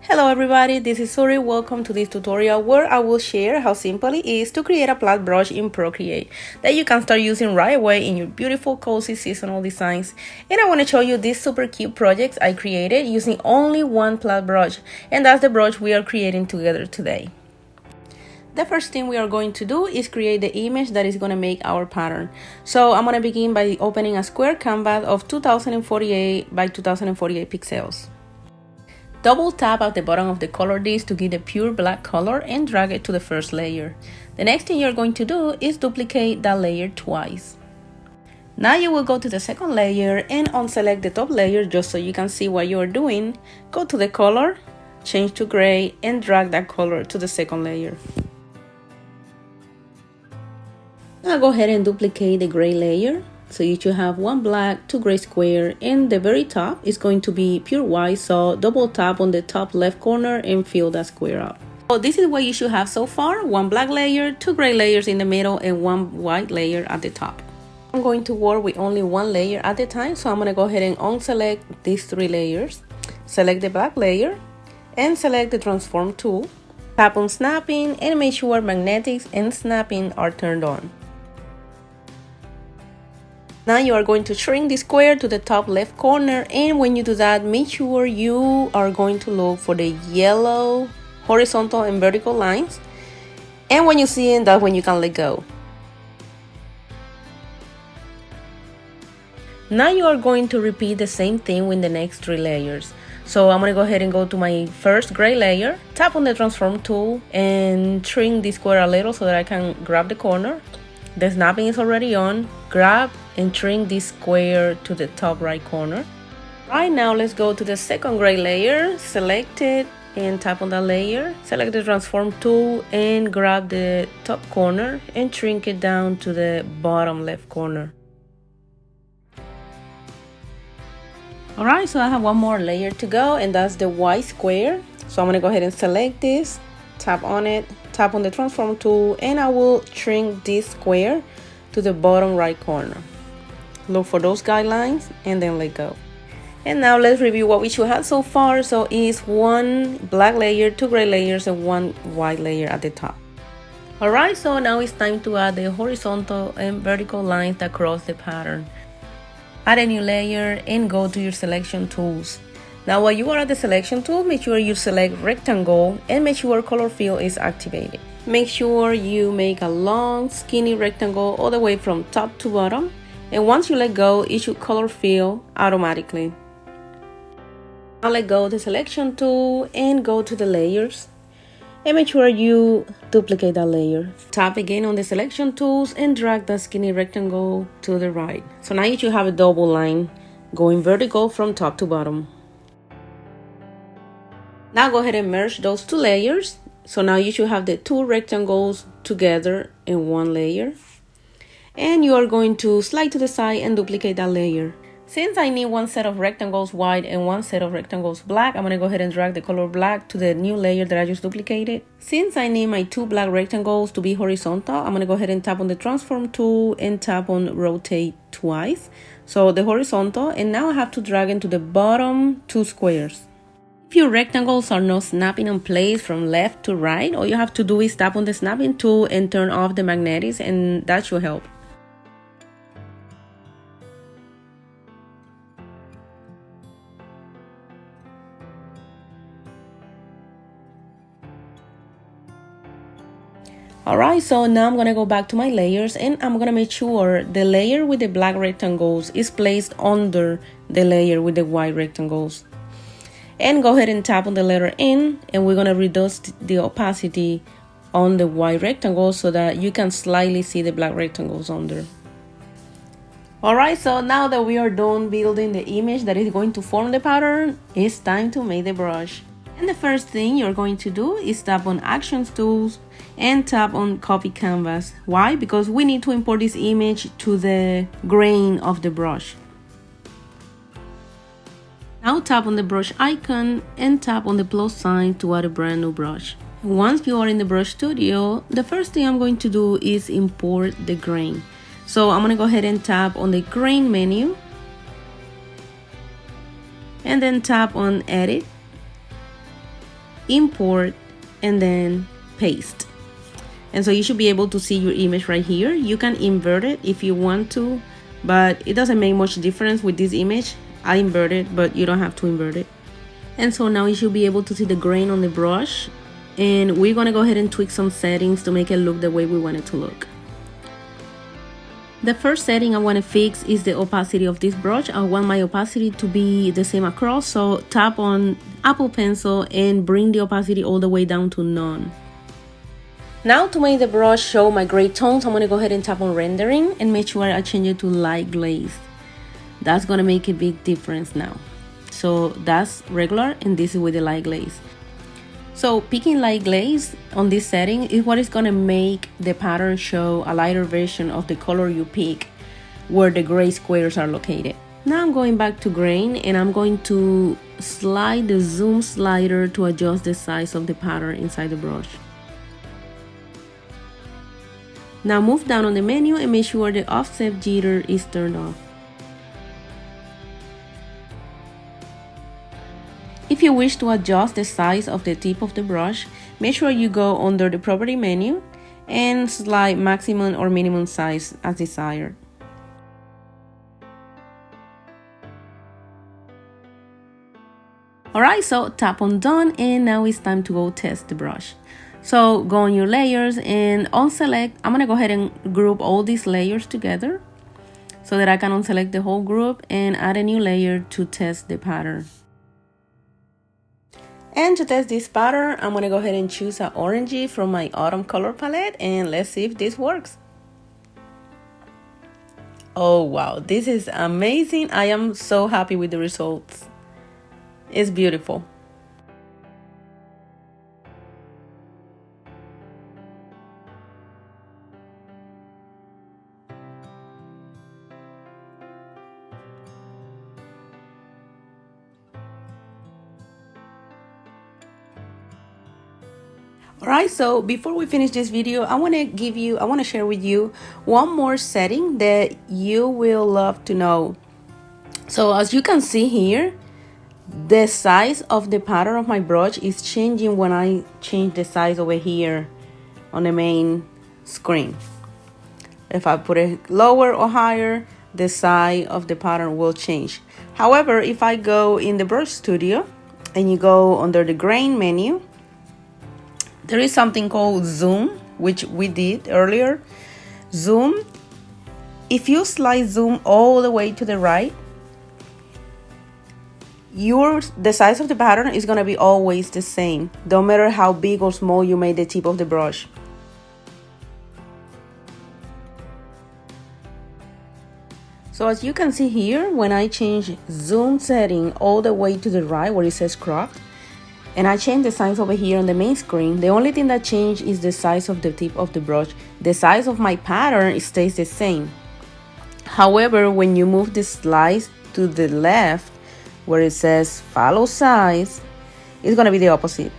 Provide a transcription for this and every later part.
Hello everybody, this is Suri. Welcome to this tutorial where I will share how simple it is to create a plaid brush in Procreate that you can start using right away in your beautiful cozy seasonal designs. And I want to show you these super cute projects I created using only one plaid brush, and that's the brush we are creating together today. The first thing we are going to do is create the image that is going to make our pattern. So I'm going to begin by opening a square canvas of 2048 by 2048 pixels. Double tap at the bottom of the color disc to get the pure black color and drag it to the first layer. The next thing you're going to do is duplicate that layer twice. Now you will go to the second layer and unselect the top layer just so you can see what you're doing. Go to the color, change to gray, and drag that color to the second layer. Now go ahead and duplicate the gray layer. So you should have one black, two gray square, and the very top is going to be pure white, so double tap on the top left corner and fill that square up. So this is what you should have so far: one black layer, two gray layers in the middle, and one white layer at the top. I'm going to work with only one layer at a time, so I'm going to go ahead and unselect these three layers, select the black layer, and select the transform tool. Tap on snapping and make sure magnetics and snapping are turned on. Now you are going to shrink the square to the top left corner, and when you do that, make sure you are going to look for the yellow horizontal and vertical lines, and when you see it, that's when you can let go. Now you are going to repeat the same thing with the next three layers. So I'm going to go ahead and go to my first gray layer, tap on the transform tool and shrink the square a little so that I can grab the corner. The snapping is already on. Grab and shrink this square to the top right corner. Right now, let's go to the second gray layer, select it and tap on that layer. Select the transform tool and grab the top corner and shrink it down to the bottom left corner. Alright, so I have one more layer to go, and that's the white square. So I'm going to go ahead and select this, tap on it, tap on the transform tool, and I will shrink this square to the bottom right corner. Look for those guidelines and then let go. And now let's review what we should have so far. So it's one black layer, two gray layers, and one white layer at the top. Alright, so now it's time to add the horizontal and vertical lines that cross the pattern. Add a new layer and go to your selection tools. Now while you are at the selection tool, make sure you select rectangle and make sure color fill is activated. Make sure you make a long skinny rectangle all the way from top to bottom, and once you let go, it should color fill automatically. Now let go of the selection tool and go to the layers and make sure you duplicate that layer. Tap again on the selection tools and drag the skinny rectangle to the right. So now you should have a double line going vertical from top to bottom. Now go ahead and merge those two layers. So now you should have the two rectangles together in one layer. And you are going to slide to the side and duplicate that layer. Since I need one set of rectangles white and one set of rectangles black, I'm going to go ahead and drag the color black to the new layer that I just duplicated. Since I need my two black rectangles to be horizontal, I'm going to go ahead and tap on the transform tool and tap on rotate twice. So the horizontal, and now I have to drag into the bottom two squares. If your rectangles are not snapping in place from left to right, all you have to do is tap on the snapping tool and turn off the magnetics, and that should help. Alright, so now I'm going to go back to my layers, and I'm going to make sure the layer with the black rectangles is placed under the layer with the white rectangles. And go ahead and tap on the letter N, and we're going to reduce the opacity on the white rectangle so that you can slightly see the black rectangles under. Alright, so now that we are done building the image that is going to form the pattern, it's time to make the brush. And the first thing you're going to do is tap on Actions Tools and tap on Copy Canvas. Why? Because we need to import this image to the grain of the brush. Now tap on the brush icon and tap on the plus sign to add a brand new brush. Once you are in the Brush Studio, the first thing I'm going to do is import the grain. So I'm going to go ahead and tap on the grain menu and then tap on Edit import, and then paste. And so you should be able to see your image right here. You can invert it if you want to, but it doesn't make much difference with this image. I invert it, but you don't have to invert it. And so now you should be able to see the grain on the brush, and we're gonna go ahead and tweak some settings to make it look the way we want it to look. The first setting I want to fix is the opacity of this brush. I want my opacity to be the same across, so tap on Apple Pencil and bring the opacity all the way down to none. Now to make the brush show my gray tones, I'm going to go ahead and tap on rendering and make sure I change it to light glaze. That's going to make a big difference now. So that's regular, and this is with the light glaze. So picking light glaze on this setting is what is going to make the pattern show a lighter version of the color you pick where the gray squares are located. Now I'm going back to grain, and I'm going to slide the zoom slider to adjust the size of the pattern inside the brush. Now move down on the menu and make sure the offset jitter is turned off. If you wish to adjust the size of the tip of the brush, make sure you go under the property menu and slide maximum or minimum size as desired. Alright, so tap on done, and now it's time to go test the brush. So go on your layers, and on select, I'm gonna go ahead and group all these layers together so that I can unselect the whole group and add a new layer to test the pattern. And to test this pattern, I'm gonna go ahead and choose an orangey from my autumn color palette, and let's see if this works. Oh wow, this is amazing. I am so happy with the results. It's beautiful. Alright, so before we finish this video, I want to share with you one more setting that you will love to know. So as you can see here, the size of the pattern of my brush is changing when I change the size over here on the main screen. If I put it lower or higher, the size of the pattern will change. However, if I go in the brush studio and you go under the grain menu, there is something called zoom, which we did earlier. Zoom, if you slide zoom all the way to the right, the size of the pattern is going to be always the same, no matter how big or small you made the tip of the brush. So as you can see here, when I change zoom setting all the way to the right where it says cropped, and I change the size over here on the main screen, the only thing that changed is the size of the tip of the brush. The size of my pattern stays the same. However, when you move the slice to the left where it says follow size, it's going to be the opposite.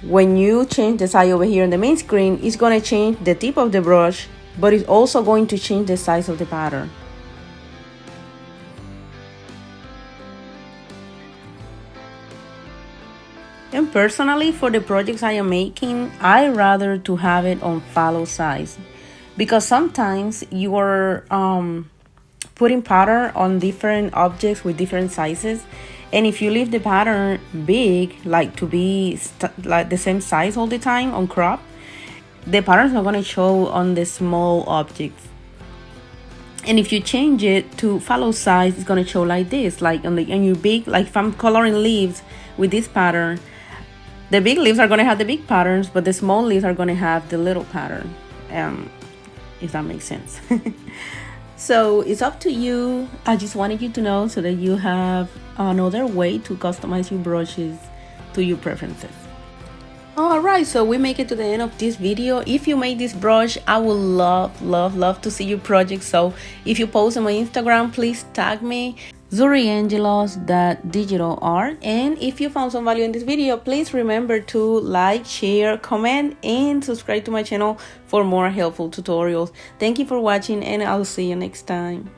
When you change the size over here on the main screen, it's going to change the tip of the brush, but it's also going to change the size of the pattern. And personally, for the projects I am making, I rather to have it on follow size, because sometimes you are putting pattern on different objects with different sizes, and if you leave the pattern big, like to be like the same size all the time on crop, the pattern is not going to show on the small objects. And if you change it to follow size, it's going to show like this, like on your big, like if I'm coloring leaves with this pattern, the big leaves are going to have the big patterns, but the small leaves are going to have the little pattern, if that makes sense. So it's up to you. I just wanted you to know so that you have another way to customize your brushes to your preferences. Alright, so we make it to the end of this video. If you made this brush, I would love to see your project. So if you post on my Instagram, please tag me, zuriangelos.digital art. And if you found some value in this video, please remember to like, share, comment, and subscribe to my channel for more helpful tutorials. Thank you for watching, and I'll see you next time.